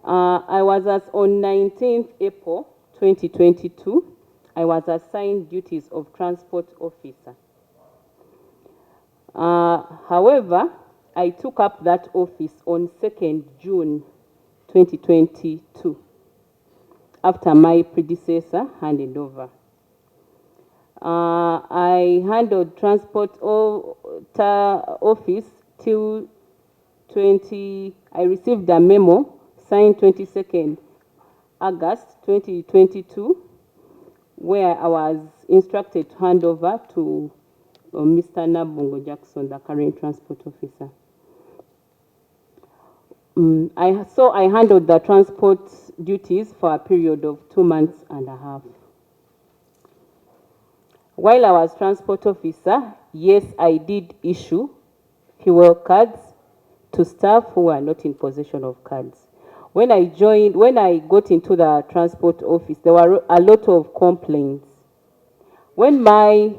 I was on 19th April 2022, I was assigned duties of transport officer. However, I took up that office on 2nd June 2022 after my predecessor handed over. I handled transport office till I received a memo signed 22nd August 2022, where I was instructed to hand over to Mr. Nabungo Jackson, the current transport officer. So I handled the transport duties for a period of 2 months and a half. While I was transport officer, yes, I did issue fuel cards to staff who were not in possession of cards. When I got into the transport office, there were a lot of complaints. When my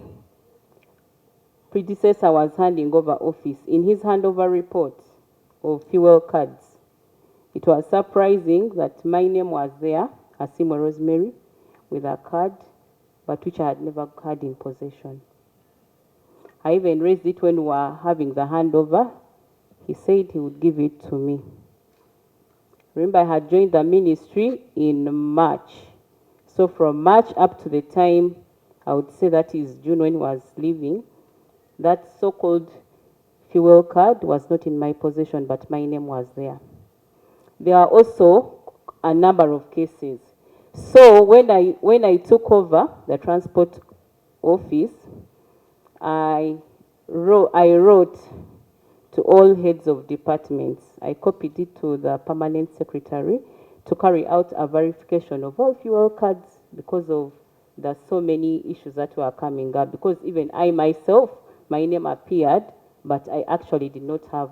predecessor was handing over office, in his handover report of fuel cards, it was surprising that my name was there, Asiimwe Rosemary, with a card, but which I had never had in possession. I even raised it when we were having the handover. He said he would give it to me. Remember, I had joined the ministry in March. So from March up to the time, I would say that is June when I was leaving, that so-called fuel card was not in my possession, but my name was there. There are also a number of cases. So when I took over the transport office, I wrote to all heads of departments. I copied it to the permanent secretary to carry out a verification of all fuel cards because of the so many issues that were coming up. Because even I myself, my name appeared, but I actually did not have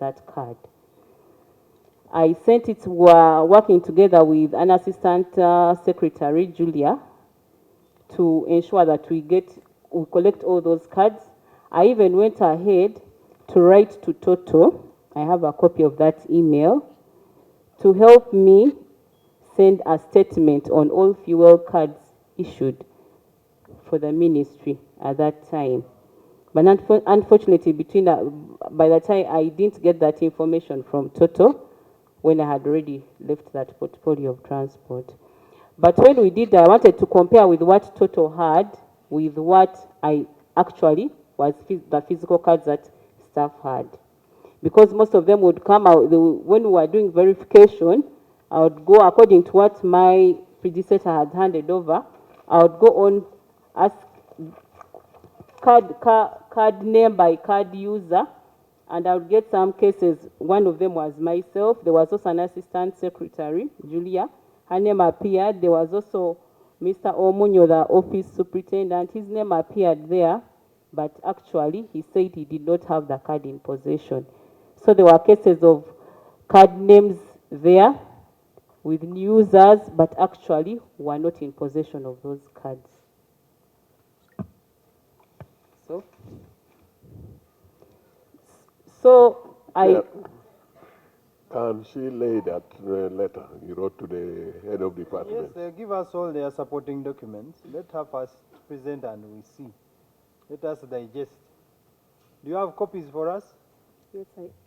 that card. I sent it, working together with an assistant secretary, Julia, to ensure that we collect all those cards. I even went ahead to write to Toto, I have a copy of that email, to help me send a statement on all fuel cards issued for the ministry at that time. But unfortunately, by the time I didn't get that information from Toto, when I had already left that portfolio of transport. But when we did, I wanted to compare with what Toto had with what I actually was the physical cards that staff had. Because most of them would come out, when we were doing verification, I would go according to what my predecessor had handed over. I would go on, ask card name by card user, and I would get some cases. One of them was myself. There was also an assistant secretary, Julia. Her name appeared. There was also Mr. Omunyo, the office superintendent. His name appeared there, but actually he said he did not have the card in possession. So there were cases of card names there with users, but actually were not in possession of those cards. So I... Can she lay that letter you wrote to the head of department? Yes, give us all their supporting documents. Let her first present and we see. Let us digest. Do you have copies for us?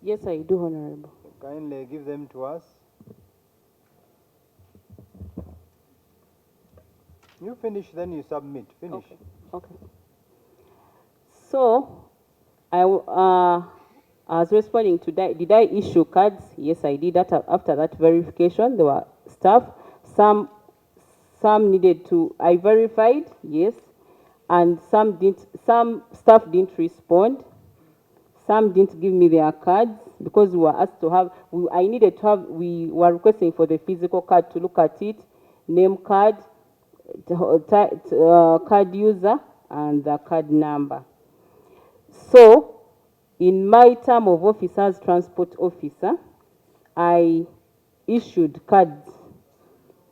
Yes, I do, Honorable. Kindly give them to us. You finish, then you submit. Finish. Okay. So, I was responding to that. Did I issue cards? Yes, I did. After that verification, there were staff. Some needed to, I verified, yes, and some didn't. Some staff didn't respond. Some didn't give me their cards because we were asked to have. We were requesting for the physical card to look at it, name card, card user, and the card number. So, in my term of office as transport officer, I issued cards.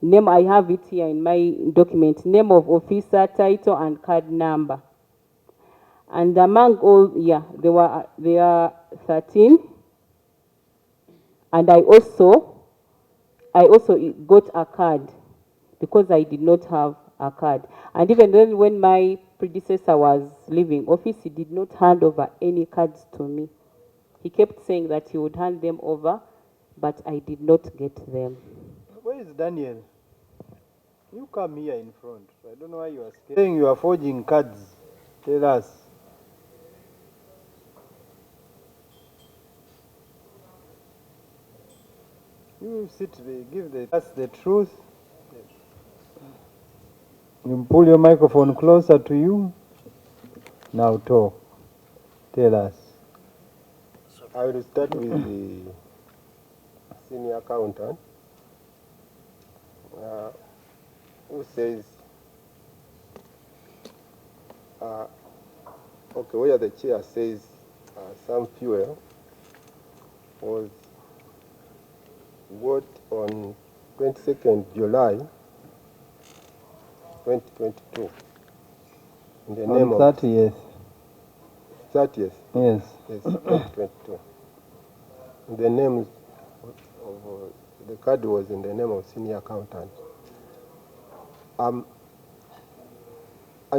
Name, I have it here in my document. Name of officer, title, and card number. And among all, there are 13. And I also I also got a card because I did not have a card. And even then, when my predecessor was leaving office, he did not hand over any cards to me. He kept saying that he would hand them over, but I did not get them. Where is Daniel? You come here in front. I don't know why you are scared. Saying you are forging cards. Tell us. You sit there, give us the truth. You pull your microphone closer to you. Now talk. Tell us. I will start with the senior accountant, who says, okay, where the chair says some fuel was bought on 22nd July 2022 in the name On of 30th. 30th. Yes. Yes, 2022. The name of the card was in the name of senior accountant. I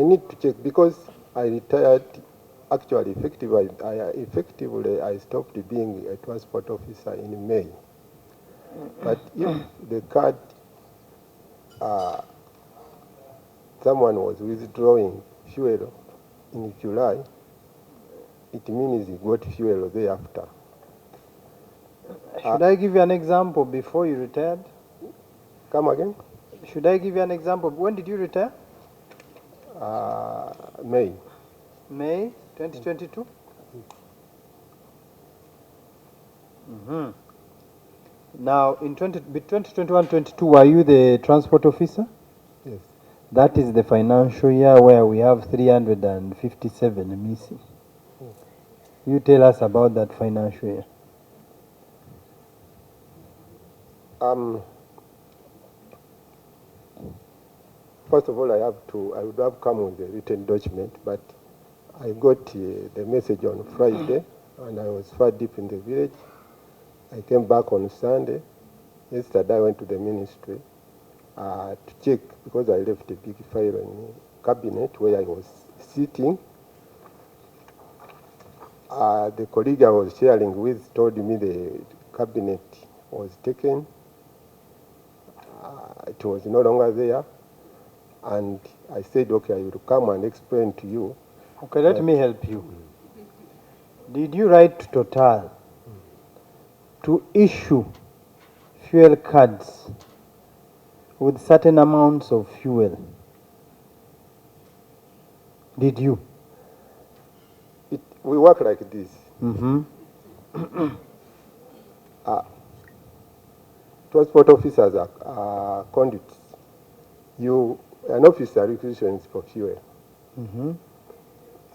need to check because I retired. Actually, effectively, I stopped being a transport officer in May. But if the card, someone was withdrawing fuel in July, it means he got fuel thereafter. Should I give you an example before you retired? Come again? Should I give you an example? When did you retire? May. May 2022? Now, in 2021-22, were you the transport officer? Yes. That is the financial year where we have 357 missing. You tell us about that financial year. First of all, I would have come with a written document, but I got the message on Friday, and I was far deep in the village. I came back on Sunday. Yesterday, I went to the ministry to check, because I left a big file in the cabinet where I was sitting. The colleague I was sharing with told me the cabinet was taken. It was no longer there. And I said, okay, I will come and explain to you. Okay, let me help you. Did you write to Total to issue fuel cards with certain amounts of fuel? Did you? We work like this. Transport officers are conduits. An officer requisitions for fuel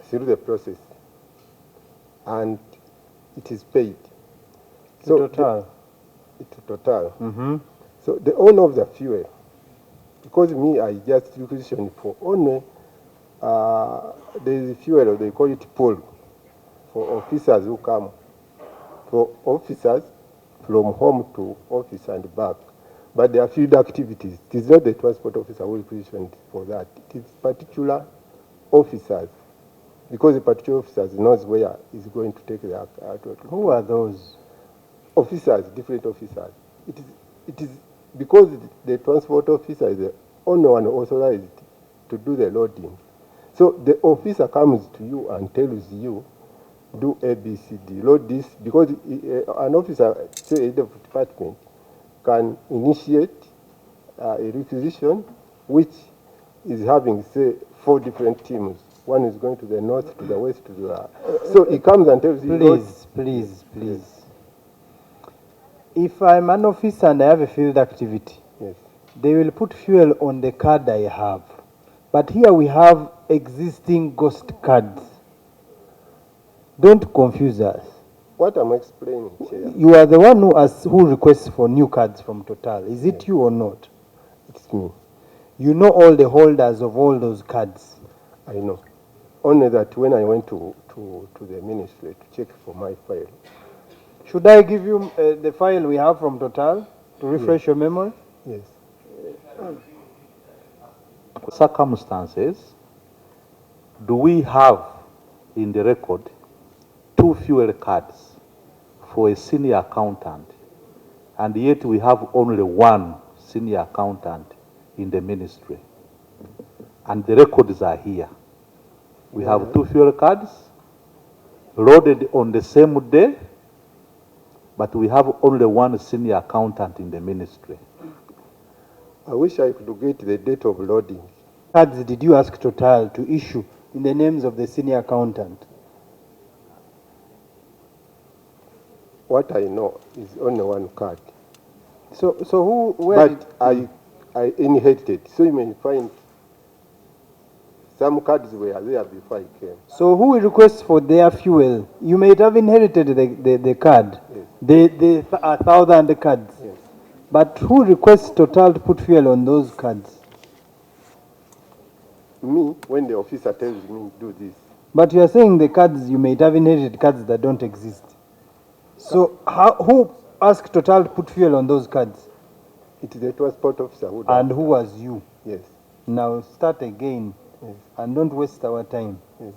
through the process, and it is paid. So Total. It's Total. So the owner of the fuel, because I just requisition for only there is fuel, they call it pool, for officers who come, for officers from home to office and back. But there are field activities. It is not the transport officer who requisitioned for that. It is particular officers, because the particular officers knows where he's going to take the Who are those? Officers, different officers. It is because the transport officer is the only one authorized to do the loading. So the officer comes to you and tells you, do A, B, C, D, load this, because an officer, say head of department, can initiate a requisition which is having, say, 4 different teams. One is going to the north, to the west, to the... So he comes and tells you... Please. If I'm an officer and I have a field activity, Yes. they will put fuel on the card I have. But here we have existing ghost cards. Don't confuse us. What I'm explaining, Chair, You are the one who requests for new cards from Total. Is it you or not? it's me. You know all the holders of all those cards. I know. Only that when I went to the ministry to check for my file, Should I give you the file we have from Total? To refresh your memory? Yes. Circumstances, do we have in the record 2 fuel cards for a senior accountant, and yet we have only 1 senior accountant in the ministry? And the records are here. We have 2 fuel cards loaded on the same day, but we have only 1 senior accountant in the ministry. I wish I could get the date of loading. Cards did you ask Total to issue in the names of the senior accountant? What I know is only 1 card. So who, where? But I inherited, so you may find some cards were there before I came. So who requests for their fuel? You might have inherited the card, Yes. the 1,000 cards. Yes. But who requests Total to put fuel on those cards? Me, when the officer tells me do this, But you are saying the cards, you might have inherited cards that don't exist. So who asked Total to put fuel on those cards? it is the transport officer who does. And who was you? Yes. Now start again, Yes. and don't waste our time. Yes.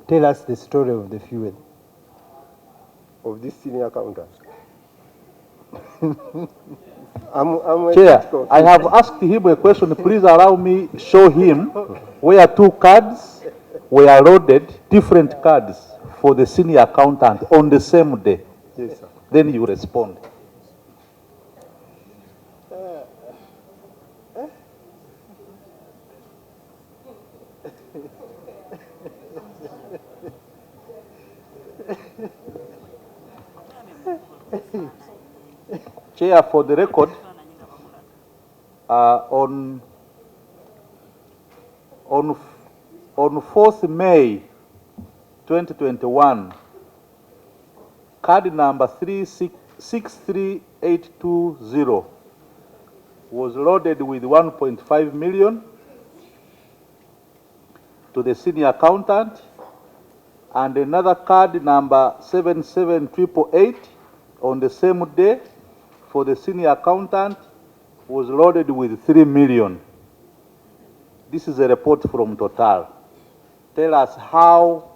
Tell us the story of the fuel. Of this senior accountant. I'm Chair, I have asked him a question. Please allow me show him where 2 cards were loaded, different cards for the senior accountant on the same day. Yes, sir. Then you respond. Chair, for the record, on 4th May 2021, card number 63820 was loaded with 1.5 million to the senior accountant, and another card number 77888 on the same day for the senior accountant was loaded with 3 million. This is a report from Total. Tell us how,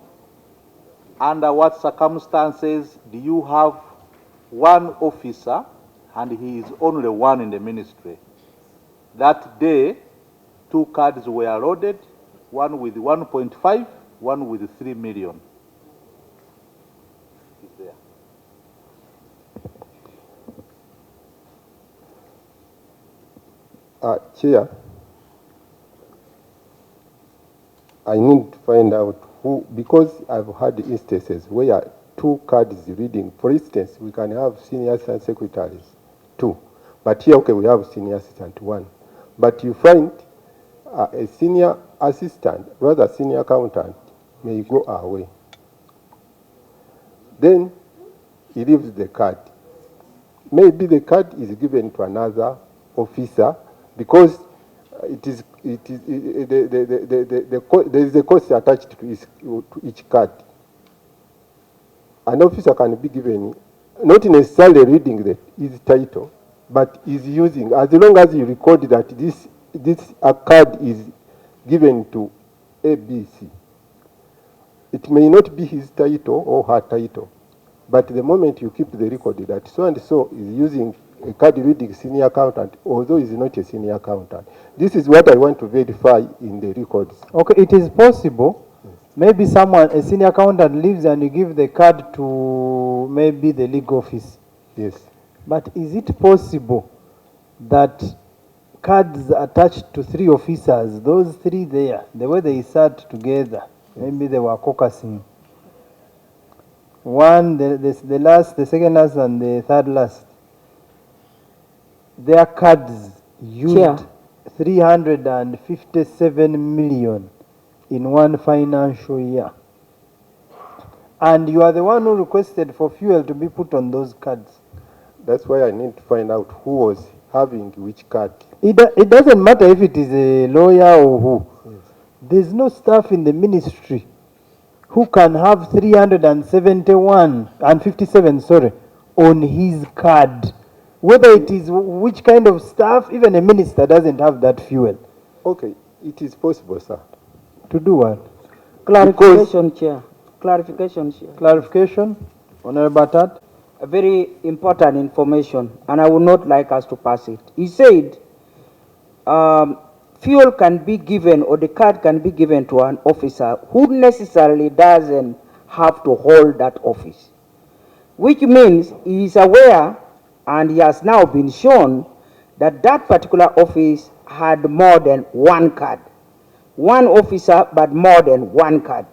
under what circumstances do you have 1 officer and he is only 1 in the ministry? That day, 2 cards were loaded, 1 with 1.5, 1 with 3 million. Is there. Chair, I need to find out who, because I've had instances where 2 cards reading. For instance, we can have senior assistant secretaries, 2. But here, okay, we have senior assistant, 1. But you find a senior assistant, rather senior accountant, may go away. Then he leaves the card. Maybe the card is given to another officer because there is a cost attached to each card. An officer can be given, not necessarily reading his title, but is using, as long as you record that this card is given to ABC. It may not be his title or her title, but the moment you keep the record that so and so is using a card reading senior accountant, although he is not a senior accountant. This is what I want to verify in the records. Okay, it is possible. Maybe someone, a senior accountant leaves and you give the card to maybe the league office. Yes. But is it possible that cards attached to 3 officers, those 3 there, the way they sat together, maybe they were caucusing. One, the last, the second last, and the third last. Their cards used Chair. 357 million in 1 financial year. And you are the one who requested for fuel to be put on those cards. That's why I need to find out who was having which card. It doesn't matter if it is a lawyer or who. Yes. There's no staff in the ministry who can have 371 and 57, sorry, on his card Whether it is which kind of stuff, even a minister doesn't have that fuel. Okay, it is possible, sir. To do what? Clarification, Chair. Clarification, Chair. Clarification, Honorable Batat. A very important information, and I would not like us to pass it. He said fuel can be given or the card can be given to an officer who necessarily doesn't have to hold that office, which means he is aware and he has now been shown that that particular office had more than one card. One officer, but more than one card,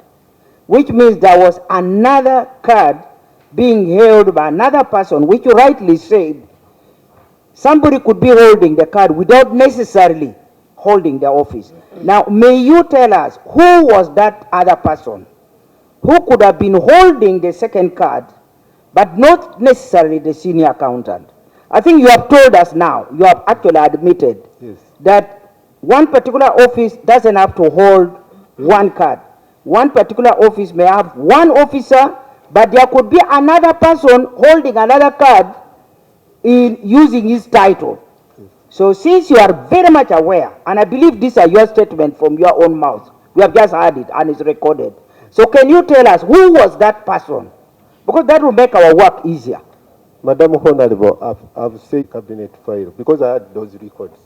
which means there was another card being held by another person, which you rightly said, somebody could be holding the card without necessarily holding the office. Now, may you tell us who was that other person who could have been holding the second card, but not necessarily the senior accountant? I think you have told us now, you have actually admitted that one particular office doesn't have to hold one card. One particular office may have one officer, but there could be another person holding another card in using his title. So since you are very much aware, and I believe these are your statements from your own mouth, we have just heard it and it's recorded. So can you tell us who was that person? Because that will make our work easier. Madam Honorable, I've said cabinet file because I had those records.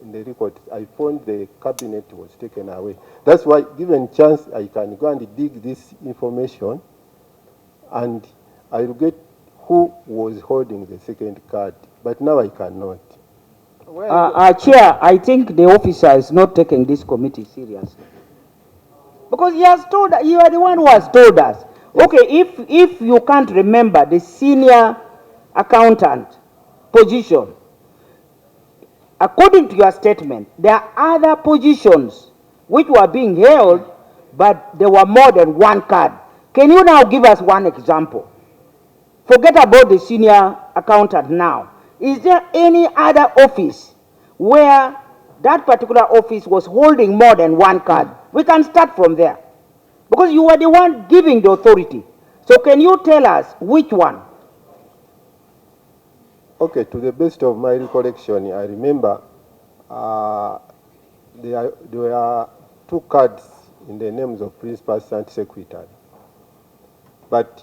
In the records, I found the cabinet was taken away. That's why, given chance, I can go and dig this information and I'll get who was holding the second card. But now I cannot. Chair, I think the officer is not taking this committee seriously. Because he has told us, you are the one who has told us. Yes. Okay, if you can't remember the senior accountant position, according to your statement, there are other positions which were being held, but there were more than one card. Can you now give us one example? Forget about the senior accountant now. Is there any other office where that particular office was holding more than one card? We can start from there. Because you were the one giving the authority. So can you tell us which one? Okay, to the best of my recollection, I remember there were two cards in the names of principal and secretary. But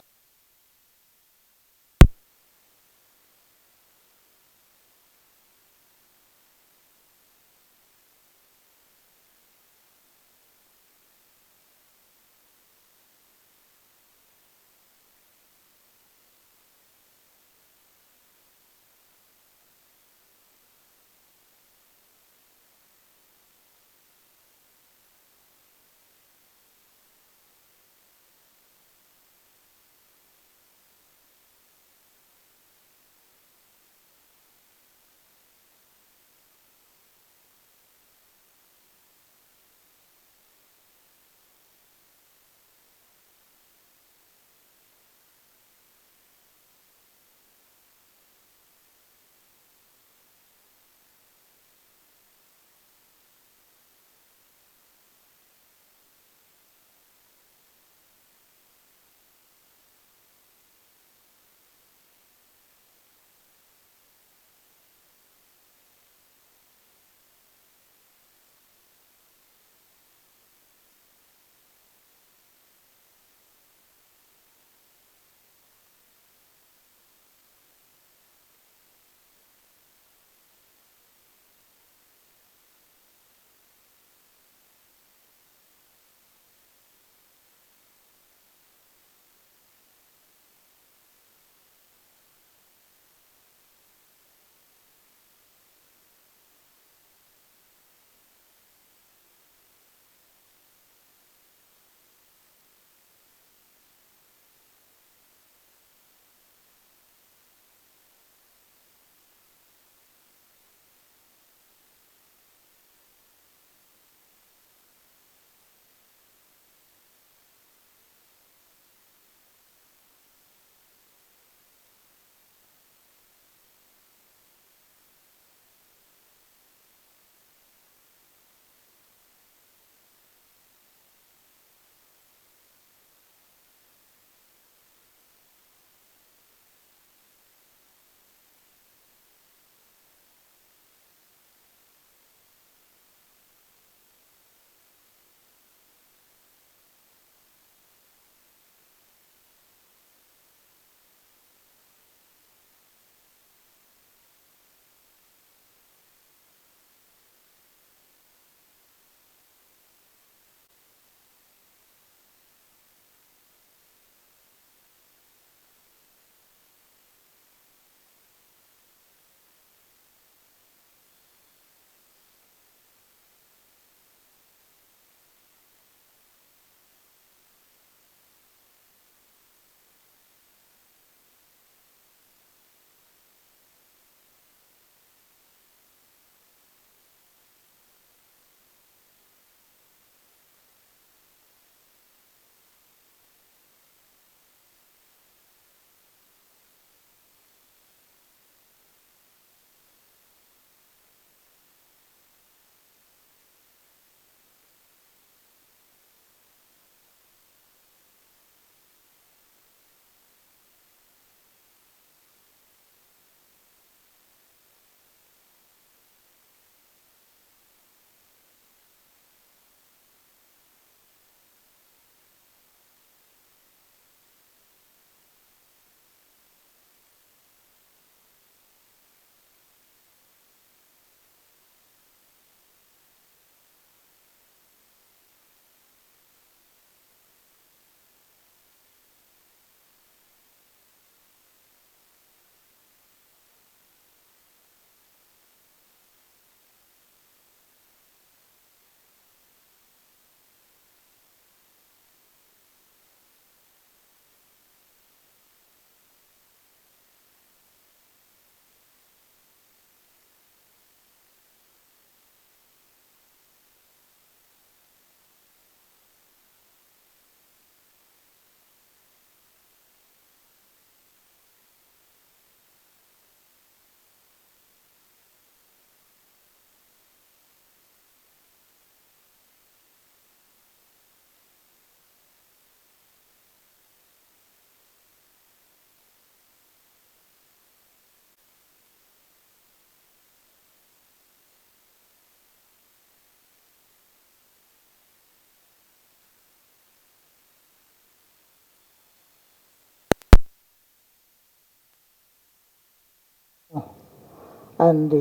And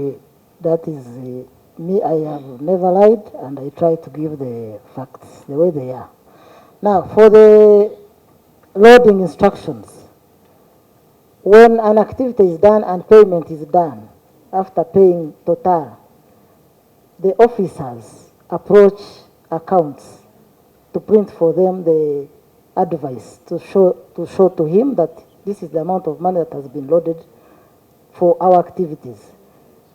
that is me. I have never lied, and I try to give the facts the way they are. Now, for the loading instructions, when an activity is done and payment is done, after paying total, the officers approach accounts to print for them the advice to show to him that this is the amount of money that has been loaded for our activities.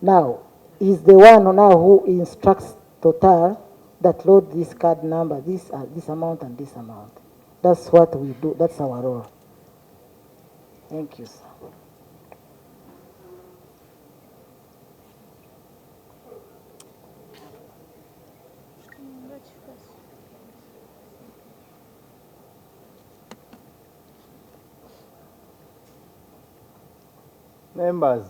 Now, he's the one now who instructs Total that load this card number, this amount and this amount. That's what we do. That's our role. Thank you, sir. Members.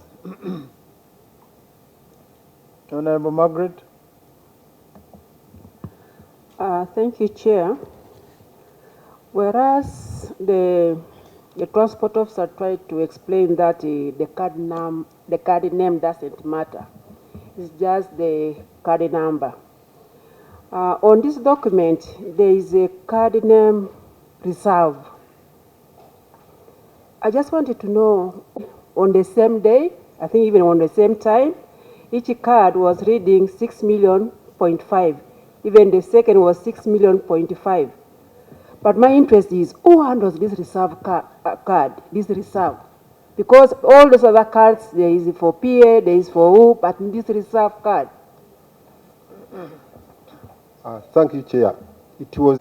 Honorable Margaret. Thank you, Chair. Whereas the transport officer tried to explain that the card name doesn't matter, it's just the card number. On this document, there is a card name reserve. I just wanted to know, on the same day, I think even on the same time, each card was reading 6.5 million. Even the second was 6.5 million. But my interest is, who handles this reserve card, this reserve? Because all those other cards, there is for PA, there is for who, but this reserve card. Thank you, Chair. It was,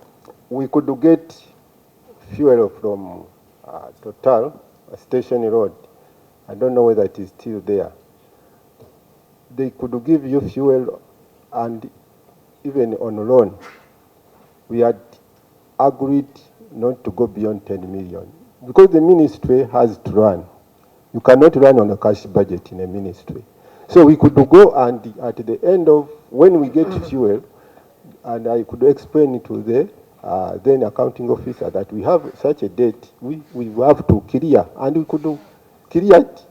we could get fuel from Total, Station Road. I don't know whether it is still there. They could give you fuel, and even on loan, we had agreed not to go beyond 10 million. Because the ministry has to run. You cannot run on a cash budget in a ministry. So we could go, and at the end of, when we get fuel, and I could explain to the then accounting officer that we have such a date, we have to clear, and we could clear it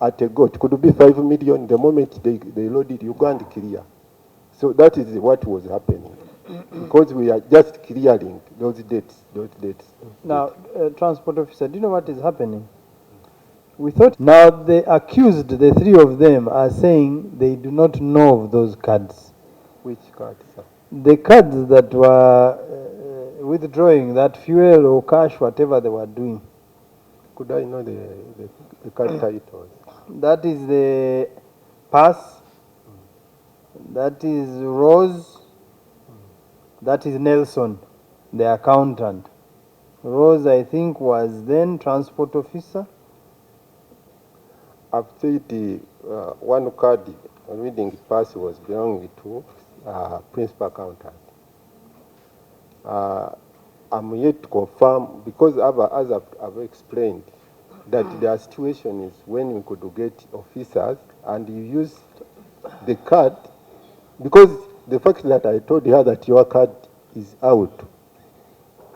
at a go. It could be 5 million the moment they loaded Uganda clear. So that is what was happening, because we are just clearing those dates. Now, transport officer, do you know what is happening? We thought, now the accused, the three of them, are saying they do not know of those cards. Which cards, sir? The cards that were withdrawing that fuel or cash, whatever they were doing. Could I know the card titles? That is the Pass, that is Rose, that is Nelson, the accountant. Rose, I think, was then transport officer. I've said one card reading Pass was belonging to principal accountant. I'm yet to confirm, because as I've explained, that their situation is when we could get officers and you use the card, because the fact that I told her that your card is out,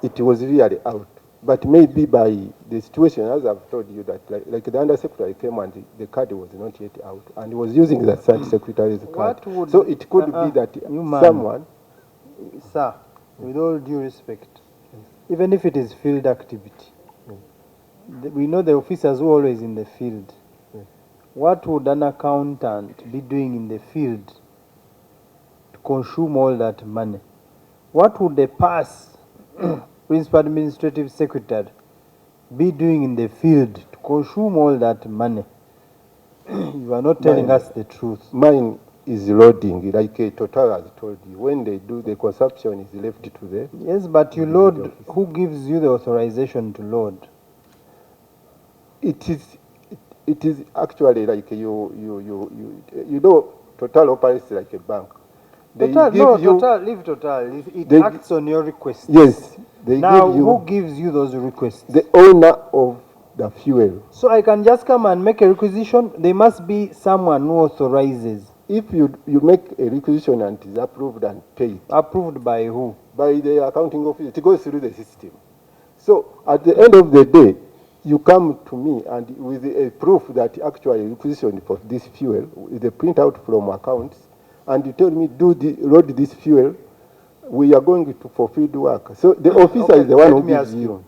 it was really out. But maybe by the situation, as I've told you, that like the undersecretary came and the card was not yet out, and he was using the third secretary's card. So it could be that someone... Sir, with all due respect, even if it is field activity, we know the officers who are always in the field. What would an accountant be doing in the field to consume all that money? What would the Pass principal administrative secretary be doing in the field to consume all that money? You are not telling us the truth. Mine is loading, like Total has told you. When they do, the consumption is left to the... Yes, but you load, who gives you the authorization to load? It is actually like you know, Total operates like a bank. Leave Total. It acts on your request. Yes. Now, who gives you those requests? The owner of the fuel. So I can just come and make a requisition? There must be someone who authorizes. If you make a requisition and it is approved and paid. Approved by who? By the accounting office. It goes through the system. So at the end of the day, you come to me and with a proof that actually requisition for this fuel, with a printout from accounts, and you tell me load this fuel, we are going to fulfill the work. So the officer Okay, is the one let who me gives ask you.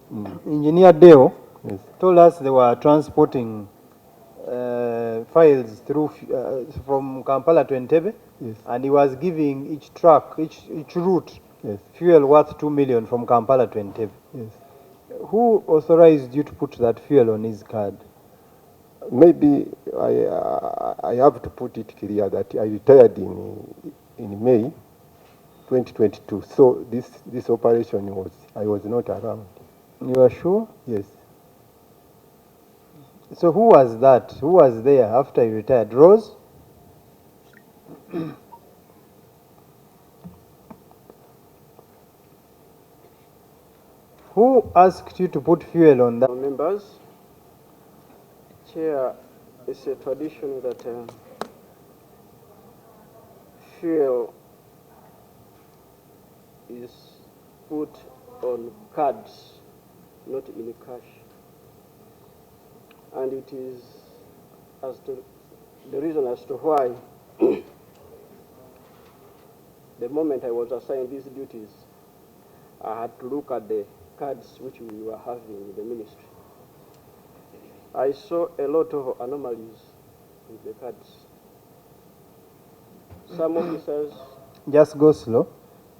Engineer Deo Yes. told us they were transporting files through from Kampala to Entebbe, Yes. and he was giving each truck, each route, Yes. fuel worth 2 million from Kampala to Entebbe. Yes. Who authorized you to put that fuel on his card? Maybe I have to put it clear that I retired in May 2022. So this operation I was not around. You are sure? Yes. So who was that? Who was there after you retired? Rose? Who asked you to put fuel on that? Members, Chair, it's a tradition that fuel is put on cards, not in cash. And it is as to the reason as to why the moment I was assigned these duties, I had to look at the cards which we were having in the ministry. I saw a lot of anomalies with the cards. Some officers... Just go slow.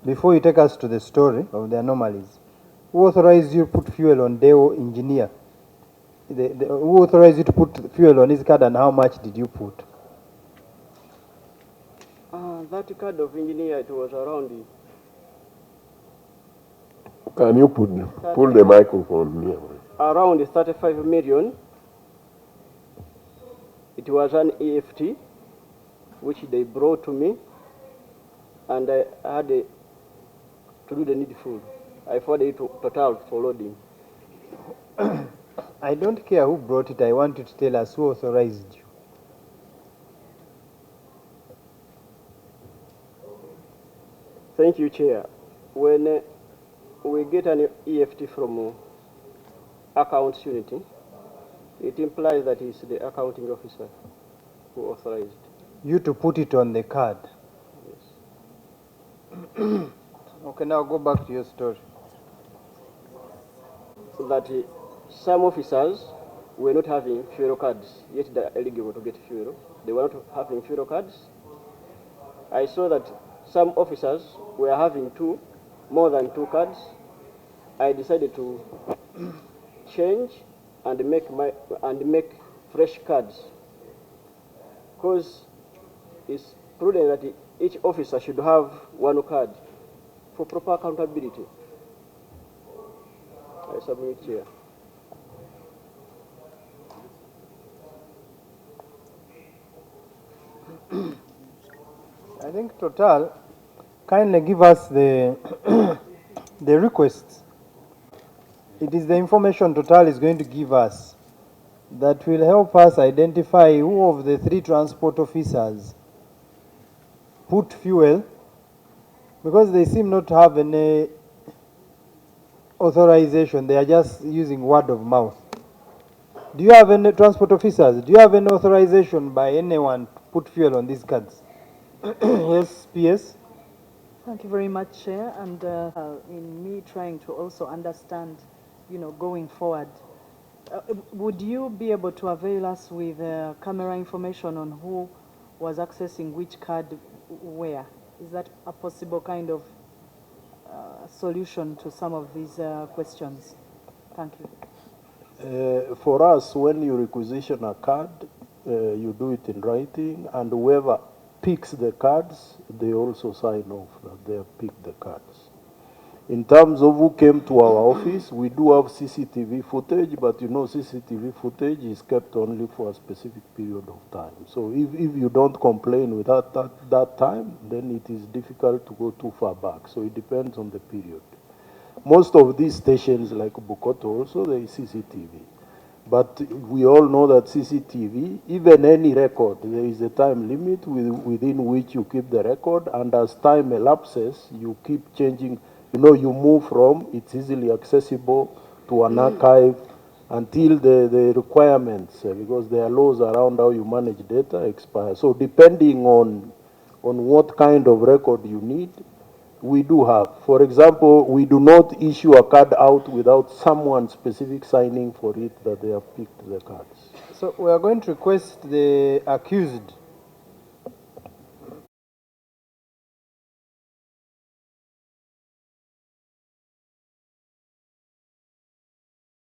Before you take us to the story of the anomalies, who authorized you to put fuel on Deo engineer? Who authorized you to put fuel on his card, and how much did you put? That card of engineer, it was around Can you pull the microphone near? around 35 million. It was an EFT, which they brought to me, and I had to do the needful. I forwarded it to Total for loading. I don't care who brought it. I want you to tell us who authorized you. Thank you, Chair. When we get an EFT from accounts unity, it implies that it's the accounting officer who authorized. You to put it on the card. Yes. Okay, now go back to your story. That some officers were not having fuel cards, yet they are eligible to get fuel. They were not having fuel cards. I saw that some officers were having more than two cards. I decided to change and make fresh cards, because it's prudent that each officer should have one card for proper accountability. I submit, Chair. I think Total, kindly give us the the requests. It is the information Total is going to give us that will help us identify who of the three transport officers put fuel, because they seem not to have any authorization. They are just using word of mouth. Do you have any transport officers? Do you have any authorization by anyone to put fuel on these cards? Yes, PS. Thank you very much, Chair. And in me trying to also understand, going forward, would you be able to avail us with camera information on who was accessing which card where? Is that a possible kind of solution to some of these questions? Thank you. For us, when you requisition a card, you do it in writing, and whoever picks the cards, they also sign off that they have picked the cards. In terms of who came to our office, we do have CCTV footage, but CCTV footage is kept only for a specific period of time. So if you don't complain without that time, then it is difficult to go too far back. So it depends on the period. Most of these stations, like Bukoto also, there is CCTV. But we all know that CCTV, even any record, there is a time limit within which you keep the record, and as time elapses, you keep changing. You move from it's easily accessible to an archive until the requirements, because there are laws around how you manage data, expire. So depending on what kind of record you need, we do have. For example, we do not issue a card out without someone specific signing for it that they have picked the cards. So we are going to request the accused